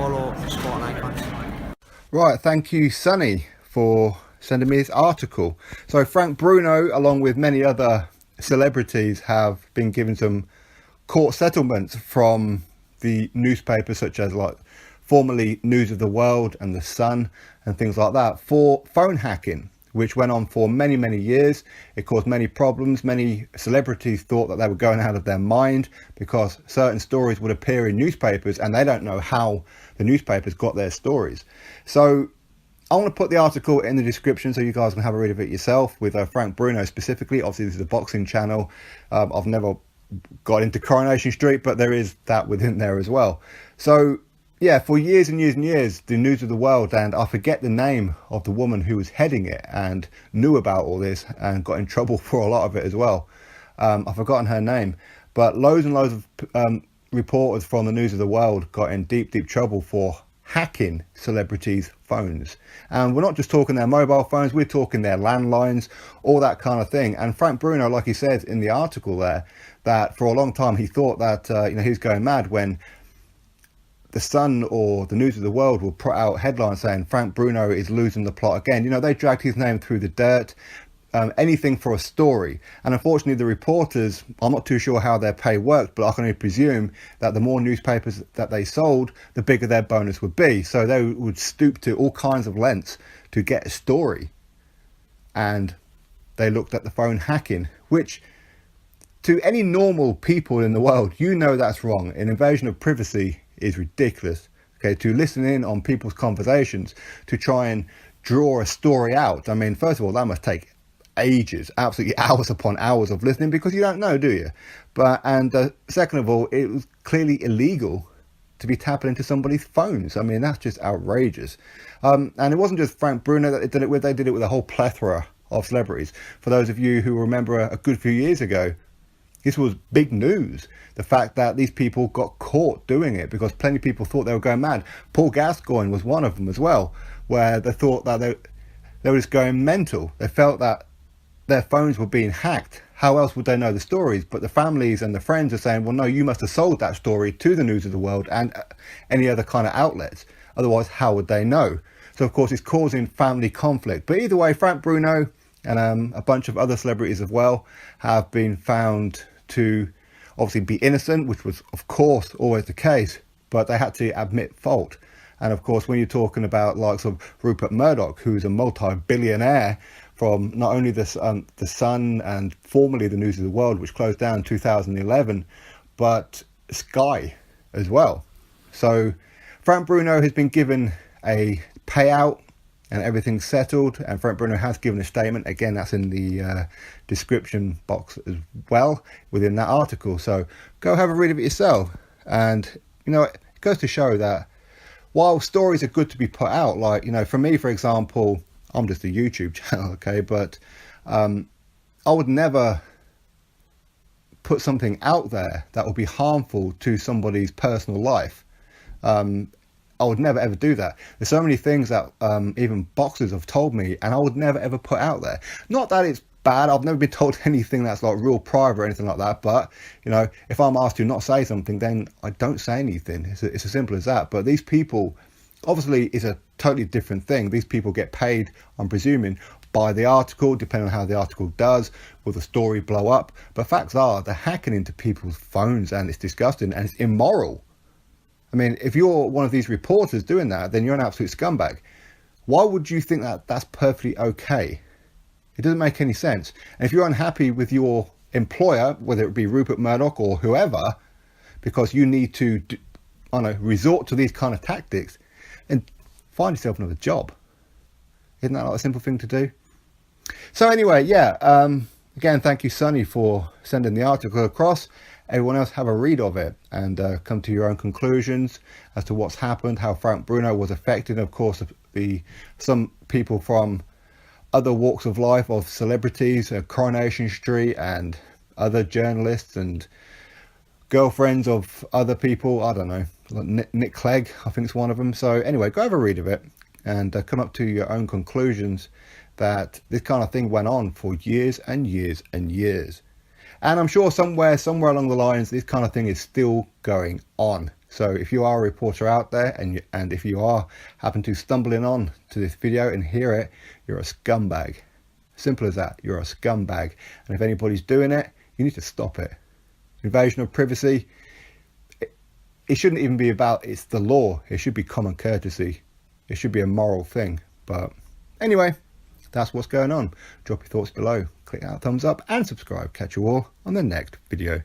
follow sport icons. Right, thank you, Sonny, for sending me this article. So Frank Bruno, along with many other celebrities, have been given some court settlements from the newspapers such as like formerly News of the World and The Sun and things like that for phone hacking, which went on for many, many years. It caused many problems. Many celebrities thought that they were going out of their mind because certain stories would appear in newspapers and they don't know how the newspapers got their stories. So I want to put the article in the description so you guys can have a read of it yourself with Frank Bruno specifically. Obviously, this is a boxing channel. I've never got into Coronation Street, but there is that within there as well. So yeah, for years and years and years, the News of the World, and I forget the name of the woman who was heading it and knew about all this and got in trouble for a lot of it as well. I've forgotten her name, but loads and loads of reporters from the News of the World got in deep, deep trouble for hacking celebrities' phones. And we're not just talking their mobile phones, we're talking their landlines, all that kind of thing. And Frank Bruno, like he says in the article there, that for a long time he thought that he was going mad when The Sun or the News of the World will put out headlines saying Frank Bruno is losing the plot again. They dragged his name through the dirt, anything for a story. And unfortunately, the reporters, I'm not too sure how their pay worked, but I can only presume that the more newspapers that they sold, the bigger their bonus would be. So they would stoop to all kinds of lengths to get a story. And they looked at the phone hacking, which to any normal people in the world, that's wrong. An invasion of privacy is ridiculous. Okay, to listen in on people's conversations, to try and draw a story out. I mean, first of all, that must take ages, absolutely hours upon hours of listening, because you don't know, do you? And second of all, it was clearly illegal to be tapping into somebody's phones. I mean, that's just outrageous. And it wasn't just Frank Bruno that they did it with. They did it with a whole plethora of celebrities. For those of you who remember a good few years ago, this was big news. The fact that these people got caught doing it, because plenty of people thought they were going mad. Paul Gascoigne was one of them as well, where they thought that they were just going mental. They felt that their phones were being hacked. How else would they know the stories? But the families and the friends are saying, well, no, you must have sold that story to the News of the World and any other kind of outlets. Otherwise, how would they know? So, of course, it's causing family conflict. But either way, Frank Bruno and a bunch of other celebrities as well have been found to obviously be innocent, which was of course always the case, but they had to admit fault. And of course, when you're talking about likes of Rupert Murdoch, who's a multi-billionaire from not only the Sun and formerly the News of the World, which closed down in 2011, but Sky as well. So Frank Bruno has been given a payout and everything's settled, and Frank Bruno has given a statement. Again, that's in the description box as well within that article. So go have a read of it yourself. And it goes to show that while stories are good to be put out, like for me, for example, I'm just a YouTube channel, okay, but I would never put something out there that would be harmful to somebody's personal life. I would never ever do that. There's so many things that even boxers have told me, and I would never ever put out there. Not that it's bad. I've never been told anything that's like real private or anything like that. But if I'm asked to not say something, then I don't say anything. It's as simple as that. But these people, obviously, it's a totally different thing. These people get paid, I'm presuming, by the article, depending on how the article does. Will the story blow up? But facts are, they're hacking into people's phones, and it's disgusting and it's immoral. I mean, if you're one of these reporters doing that, then you're an absolute scumbag. Why would you think that that's perfectly okay? It doesn't make any sense. And if you're unhappy with your employer, whether it be Rupert Murdoch or whoever, because you need to, resort to these kind of tactics, then find yourself another job. Isn't that like a simple thing to do? So anyway, again, thank you, Sonny, for sending the article across. Everyone else have a read of it and come to your own conclusions as to what's happened, how Frank Bruno was affected. Of course, some people from other walks of life of celebrities, Coronation Street and other journalists and girlfriends of other people. I don't know, like Nick Clegg, I think it's one of them. So anyway, go have a read of it and come up to your own conclusions that this kind of thing went on for years and years and years. And I'm sure somewhere along the lines, this kind of thing is still going on. So if you are a reporter out there and if you are happen to stumbling on to this video and hear it, you're a scumbag. Simple as that. You're a scumbag. And if anybody's doing it, you need to stop it. Invasion of privacy, it shouldn't even be about, it's the law. It should be common courtesy. It should be a moral thing. But anyway, that's what's going on. Drop your thoughts below. Click that thumbs up and subscribe. Catch you all on the next video.